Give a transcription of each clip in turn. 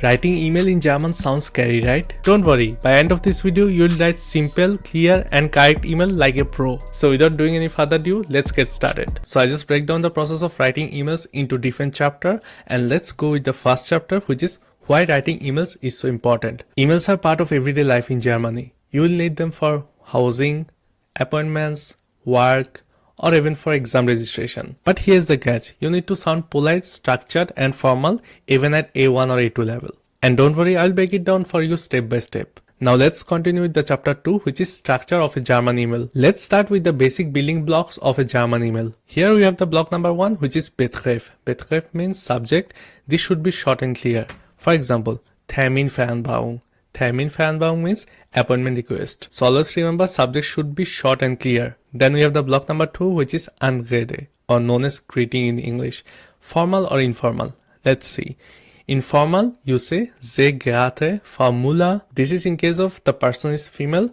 Writing email in German sounds scary, right? Don't worry, by end of this video, you'll write simple, clear and correct email like a pro. So without doing any further ado, let's get started. So I just break down the process of writing emails into different chapter, and let's go with the first chapter, which is why writing emails is so important. Emails are part of everyday life in Germany. You will need them for housing, appointments, work, or even for exam registration. But here's the catch, you need to sound polite, structured and formal even at A1 or A2 level. And don't worry, I'll break it down for you step by step. Now let's continue with the chapter 2, which is structure of a German email. Let's start with the basic building blocks of a German email. Here we have the block number 1, which is Betreff. Betreff means subject. This should be short and clear. For example, Terminvereinbarung. Terminvereinbarung means appointment request. So always remember, subject should be short and clear. Then we have the block number 2, which is Anrede, or known as greeting in English. Formal or informal? Let's see. Informal, you say Sehr geehrte Frau Müller. This is in case of the person is female.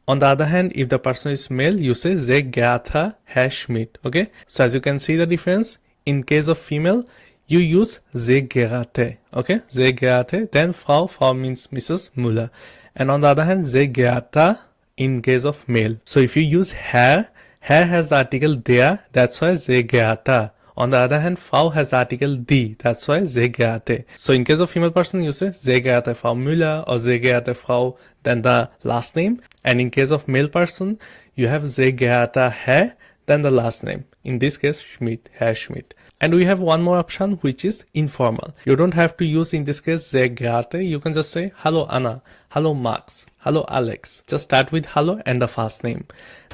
On the other hand, if the person is male, you say Sehr geehrter Herr Schmidt. Okay? So as you can see the difference, in case of female, you use Sehr geehrte. Okay? Sehr geehrte. Then Frau means Mrs. Müller. And on the other hand, Sehr geehrter in case of male. So if you use Herr has the article der, that's why Sehr geehrter. On the other hand, Frau has the article die, that's why Sehr geehrte. So in case of female person, you say Sehr geehrte Frau Müller or Sehr geehrte Frau, then the last name. And in case of male person, you have Sehr geehrter Herr, then the last name. In this case, Schmidt, Herr Schmidt. And we have one more option, which is informal. You don't have to use in this case Sehr geehrte. You can just say Hallo Anna, Hallo Max, Hallo Alex. Just start with hello and the first name.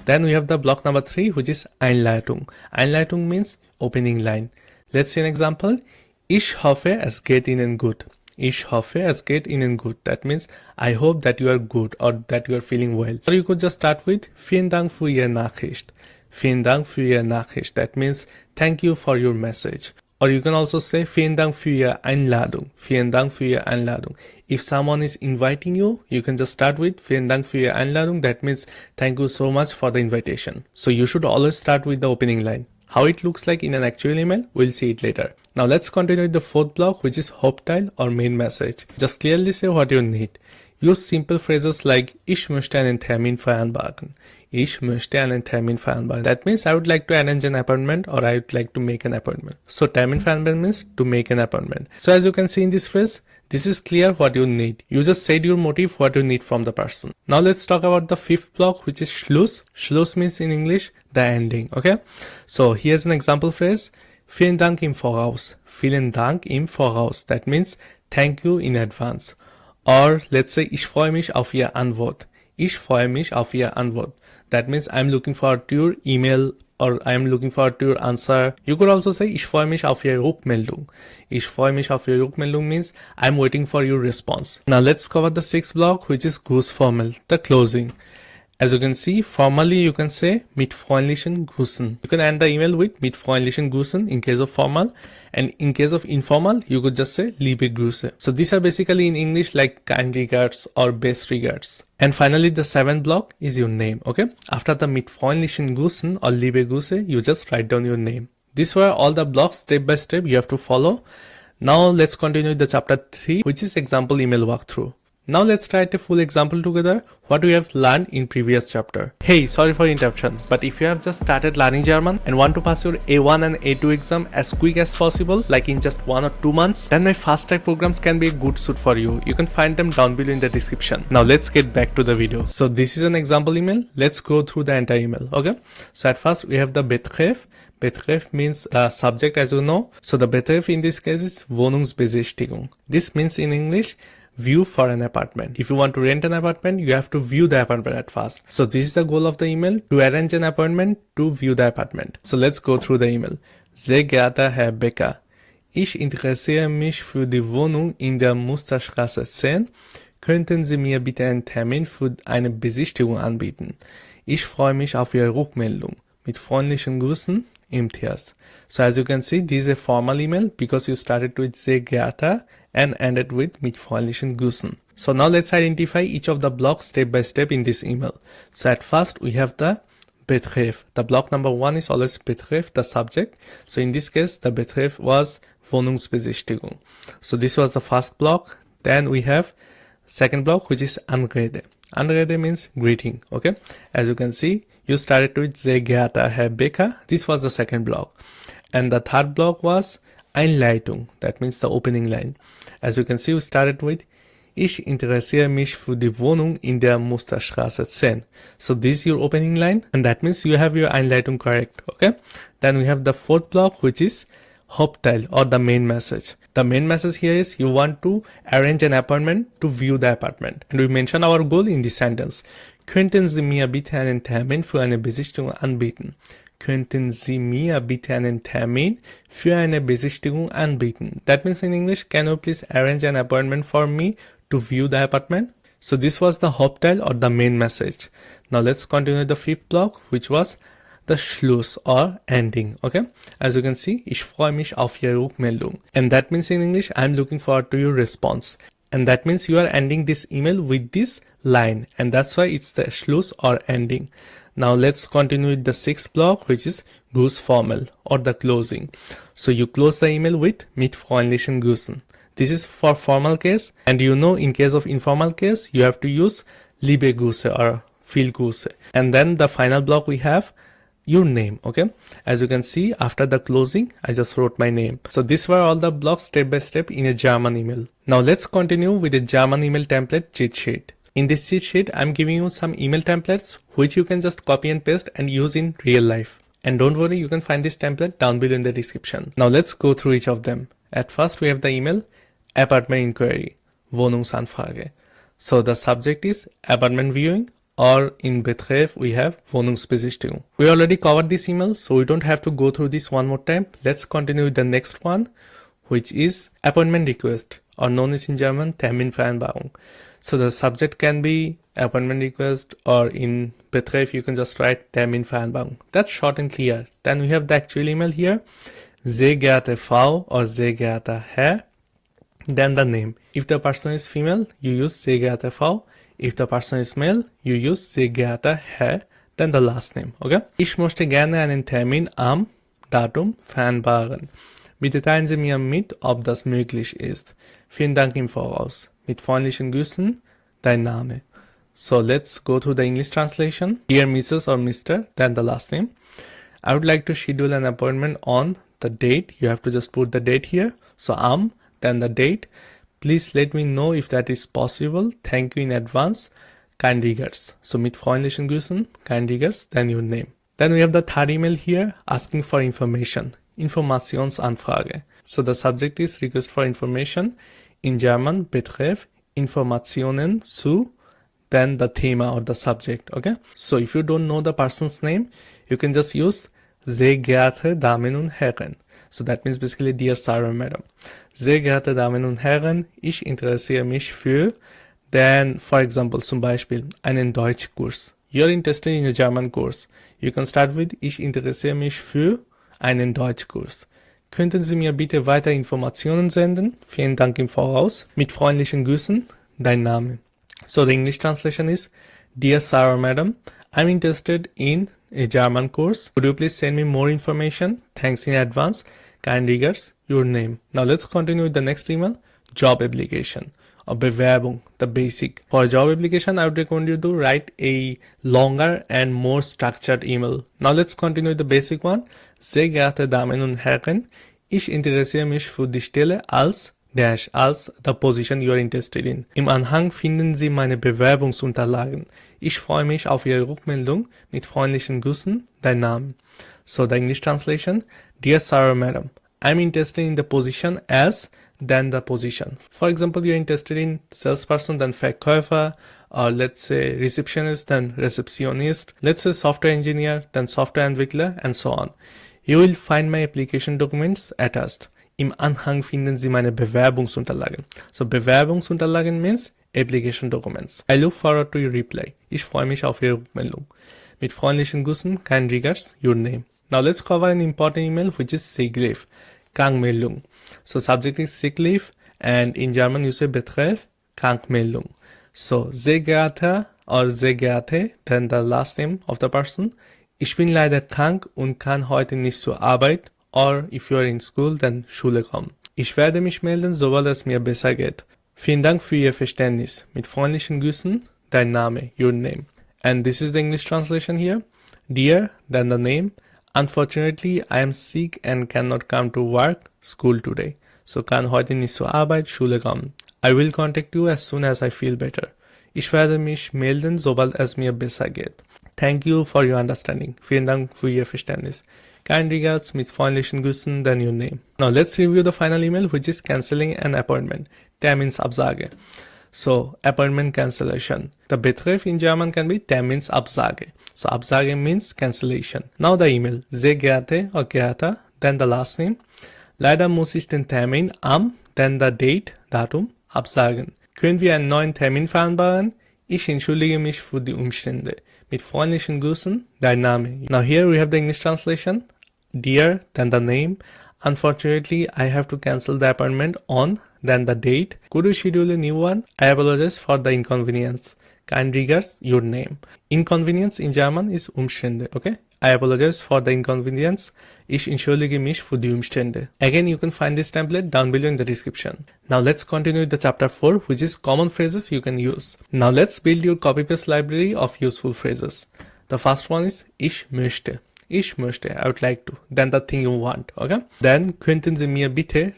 Then we have the block number 3, which is Einleitung. Einleitung means opening line. Let's see an example. Ich hoffe, es geht Ihnen gut. Ich hoffe, es geht Ihnen gut. That means I hope that you are good or that you are feeling well. Or you could just start with Vielen Dank für Ihre Nachricht. Vielen Dank für Ihre Nachricht. That means thank you for your message. Or you can also say Vielen Dank für Ihre Einladung. Vielen Dank für Ihre Einladung. If someone is inviting you, you can just start with Vielen Dank für Ihre Einladung. That means thank you so much for the invitation. So you should always start with the opening line. How it looks like in an actual email, we'll see it later. Now let's continue with the fourth block, which is Hauptteil or main message. Just clearly say what you need. Use simple phrases like Ich möchte einen Termin vereinbaren. Ich möchte einen Termin vereinbaren. That means I would like to arrange an appointment or I would like to make an appointment. So Termin vereinbaren means to make an appointment. So as you can see in this phrase, this is clear what you need. You just said your motive, what you need from the person. Now let's talk about the fifth block, which is Schluss. Schluss means in English, the ending. Okay? So here's an example phrase. Vielen Dank im Voraus. Vielen Dank im Voraus. That means thank you in advance. Or let's say Ich freue mich auf Ihre Antwort. Ich freue mich auf Ihre Antwort. That means I'm looking forward to your email or I'm looking forward to your answer. You could also say Ich freue mich auf Ihre Rückmeldung. Ich freue mich auf Ihre Rückmeldung means I'm waiting for your response. Now let's cover the sixth block, which is Grußformel, the closing. As you can see, formally you can say mit freundlichen Grüßen. You can end the email with mit freundlichen Grüßen in case of formal, and in case of informal, you could just say liebe Grüße. So these are basically in English like kind regards or best regards. And finally, the seventh block is your name, okay? After the mit freundlichen Grüßen or liebe Grüße, you just write down your name. These were all the blocks step by step you have to follow. Now let's continue with the chapter 3, which is example email walkthrough. Now let's write a full example together, what we have learned in previous chapter. Hey, sorry for interruption, but if you have just started learning German and want to pass your A1 and A2 exam as quick as possible, like in just 1 or 2 months, then my fast track programs can be a good suit for you. You can find them down below in the description. Now let's get back to the video. So this is an example email. Let's go through the entire email, okay? So at first we have the Betreff. Betreff means subject, as you know. So the Betreff in this case is Wohnungsbesichtigung. This means in English, view for an apartment. If you want to rent an apartment, you have to view the apartment at first. So this is the goal of the email, to arrange an appointment to view the apartment. So let's go through the email. Sehr geehrter Herr Becker, ich interessiere mich für die Wohnung in der Musterstraße 10. Könnten Sie mir bitte einen Termin für eine Besichtigung anbieten? Ich freue mich auf Ihre Rückmeldung. Mit freundlichen Grüßen, Imtiaz. So as you can see, this is a formal email because you started with Sehr geehrter and ended with mit freundlichen Grüßen. So now let's identify each of the blocks step by step in this email. So at first we have the Betreff. The block number 1 is always Betreff, the subject. So in this case, the Betreff was Wohnungsbesichtigung. So this was the first block. Then we have second block, which is Anrede. Anrede means greeting, okay? As you can see, you started with Sehr geehrter Herr Becker. This was the second block. And the third block was Einleitung. That means the opening line. As you can see, we started with Ich interessiere mich für die Wohnung in der Musterstraße 10. So this is your opening line, and that means you have your Einleitung correct, okay? Then we have the fourth block, which is Hauptteil or the main message. The main message here is you want to arrange an appointment to view the apartment. And we mention our goal in this sentence. Könnten Sie mir bitte einen Termin für eine Besichtigung anbieten? Könnten Sie mir bitte einen Termin für eine Besichtigung anbieten? That means in English, can you please arrange an appointment for me to view the apartment? So this was the Hauptteil or the main message. Now let's continue the fifth block, which was the Schluss or ending, okay? As you can see, ich freue mich auf Ihre Rückmeldung. And that means in English, I'm looking forward to your response. And that means you are ending this email with this line. And that's why it's the Schluss or ending. Now let's continue with the sixth block, which is Grußformel or the closing. So you close the email with mit freundlichen Grüßen. This is for formal case, and you know in case of informal case, you have to use liebe Grüße or viel Grüße. And then the final block we have your name, okay? As you can see, after the closing, I just wrote my name. So these were all the blocks step by step in a German email. Now let's continue with the German email template cheat sheet. In this cheat sheet, I'm giving you some email templates which you can just copy and paste and use in real life. And don't worry, you can find this template down below in the description. Now let's go through each of them. At first, we have the email apartment inquiry, Wohnungsanfrage. So the subject is apartment viewing, or in Betreff we have Wohnungsbesichtigung. We already covered this email, so we don't have to go through this one more time. Let's continue with the next one, which is appointment request, or known as in German Terminvereinbarung. So the subject can be appointment request, or in Betreff you can just write Terminvereinbarung. That's short and clear. Then we have the actual email here, Sehr geehrte Frau or Sehr geehrter Herr. Then the name. If the person is female, you use Sehr geehrte Frau. If the person is male, you use Sehr geehrter Herr. Then the last name, okay? Ich möchte gerne einen Termin am Datum vereinbaren. Bitte teilen Sie mir mit, ob das möglich ist. Vielen Dank im Voraus. Mit freundlichen Grüßen, dein Name. So let's go to the English translation. Dear Mrs. or Mr., then the last name. I would like to schedule an appointment on the date. You have to just put the date here. So then the date. Please let me know if that is possible. Thank you in advance. Kind regards. So mit freundlichen Grüßen, kind regards, then your name. Then we have the third email here asking for information. Informationsanfrage. So the subject is request for information. In German, Betreff Informationen zu, then the Thema or the subject, okay? So if you don't know the person's name, you can just use Sehr geehrte Damen und Herren. So that means basically dear sir or madam. Sehr geehrte Damen und Herren, ich interessiere mich für, then for example, zum Beispiel, einen Deutschkurs. You're interested in a German course. You can start with, ich interessiere mich für einen Deutschkurs. Könnten Sie mir bitte weitere Informationen senden? Vielen Dank im Voraus. Mit freundlichen Grüßen, dein Name. So the English translation is, dear sir or madam, I'm interested in a German course. Could you please send me more information? Thanks in advance. Kind regards, your name. Now let's continue with the next email, job application or Bewerbung, the basic. For job application, I would recommend you to write a longer and more structured email. Now let's continue with the basic one. Sehr geehrte Damen und Herren, ich interessiere mich für die Stelle als the position you are interested in. Im Anhang finden Sie meine Bewerbungsunterlagen. Ich freue mich auf Ihre Rückmeldung. Mit freundlichen Grüßen, dein Name. So the English translation, dear sir or madam, I'm interested in the position as, then the position. For example, you're interested in salesperson, then Verkäufer, or let's say receptionist, then Rezeptionist, let's say software engineer, then Softwareentwickler, and so on. You will find my application documents attached. Im Anhang finden Sie meine Bewerbungsunterlagen. So Bewerbungsunterlagen means application documents. I look forward to your reply. Ich freue mich auf Ihre Rückmeldung. Mit freundlichen Grüßen, kind regards, your name. Now let's cover an important email which is sick leave, Krankmeldung. So subject is sick leave, and in German you say Betreff Krankmeldung. So sehr geehrter or sehr geehrte, then the last name of the person. Ich bin leider krank und kann heute nicht zur Arbeit, or if you are in school, then Schule kommen. Ich werde mich melden, sobald es mir besser geht. Vielen Dank für Ihr Verständnis. Mit freundlichen Grüßen, dein Name, your name. And this is the English translation here. Dear, then the name. Unfortunately, I am sick and cannot come to work, school today. So kann heute nicht zur Arbeit, Schule kommen. I will contact you as soon as I feel better. Ich werde mich melden, sobald es mir besser geht. Thank you for your understanding. Vielen Dank für Ihr Verständnis. Kind regards, mit freundlichen Grüßen, then your name. Now let's review the final email, which is cancelling an appointment. Terminsabsage. So, appointment cancellation. The betreff in German can be Terminsabsage. So, Absage means cancellation. Now the email. Sehr geehrte or geehrter, then the last name. Leider muss ich den Termin am, then the date, Datum, absagen. Können wir einen neuen Termin vereinbaren? Ich entschuldige mich für die Umstände. Mit freundlichen Grüßen, dein Name. Now here we have the English translation. Dear, then the name. Unfortunately, I have to cancel the appointment on, then the date. Could you schedule a new one? I apologize for the inconvenience. Kind regards, your name. Inconvenience in German is Umstände, okay? I apologize for the inconvenience. Ich entschuldige mich für die Umstände. Again, you can find this template down below in the description. Now let's continue with the chapter 4, which is common phrases you can use. Now let's build your copy-paste library of useful phrases. The first one is Ich möchte. Ich möchte, I would like to. Then the thing you want, okay? Then könnten Sie mir bitte ...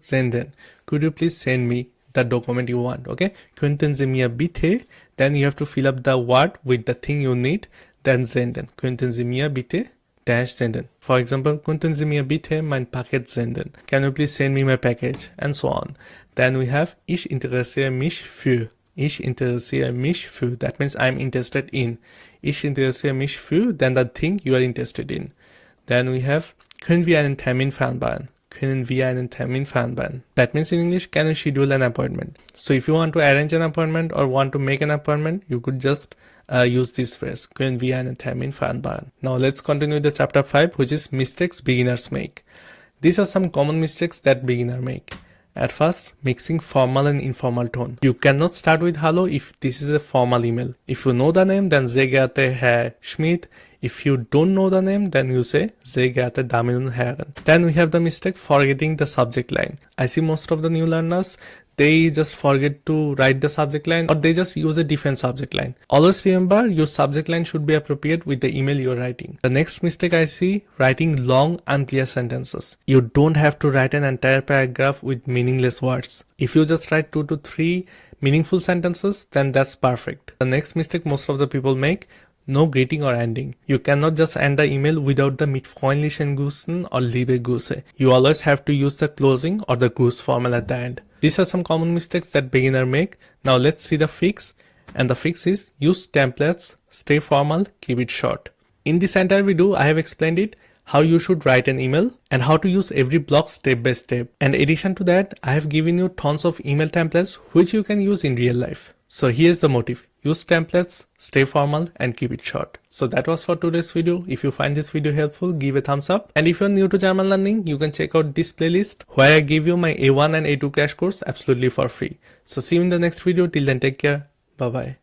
senden. Could you please send me the document you want, okay? Könnten Sie mir bitte, then you have to fill up the word with the thing you need, then senden. Könnten Sie mir bitte senden. For example, könnten Sie mir bitte mein Paket senden. Can you please send me my package? And so on. Then we have Ich interessiere mich für. Ich interessiere mich für. That means I'm interested in. Ich interessiere mich für, then the thing you are interested in. Then we have können wir einen Termin vereinbaren. Können wir einen Termin vereinbaren. That means in English, can you schedule an appointment? So if you want to arrange an appointment or want to make an appointment, you could just use this phrase. Können wir einen Termin vereinbaren. Now let's continue the chapter 5, which is mistakes beginners make. These are some common mistakes that beginners make. At first, mixing formal and informal tone. You cannot start with hello if this is a formal email. If you know the name, then sehr geehrte Herr Schmidt. If you don't know the name, then you say sehr geehrte Damen und Herren. Then we have the mistake forgetting the subject line. I see most of the new learners, they just forget to write the subject line or they just use a different subject line. Always remember your subject line should be appropriate with the email you're writing. The next mistake I see, writing long unclear sentences. You don't have to write an entire paragraph with meaningless words. If you just write 2 to 3 meaningful sentences, then that's perfect. The next mistake most of the people make, no greeting or ending. You cannot just end the email without the mit freundlichen Grüßen or liebe Grüße. You always have to use the closing or the Gruß formal at the end. These are some common mistakes that beginners make. Now let's see the fix. And the fix is use templates, stay formal, keep it short. In this entire video, I have explained it, how you should write an email and how to use every block step by step. And in addition to that, I have given you tons of email templates which you can use in real life. So here's the motive. Use templates, stay formal and keep it short. So that was for today's video. If you find this video helpful, give a thumbs up. And if you're new to German learning, you can check out this playlist where I give you my A1 and A2 crash course absolutely for free. So see you in the next video. Till then, take care. Bye bye.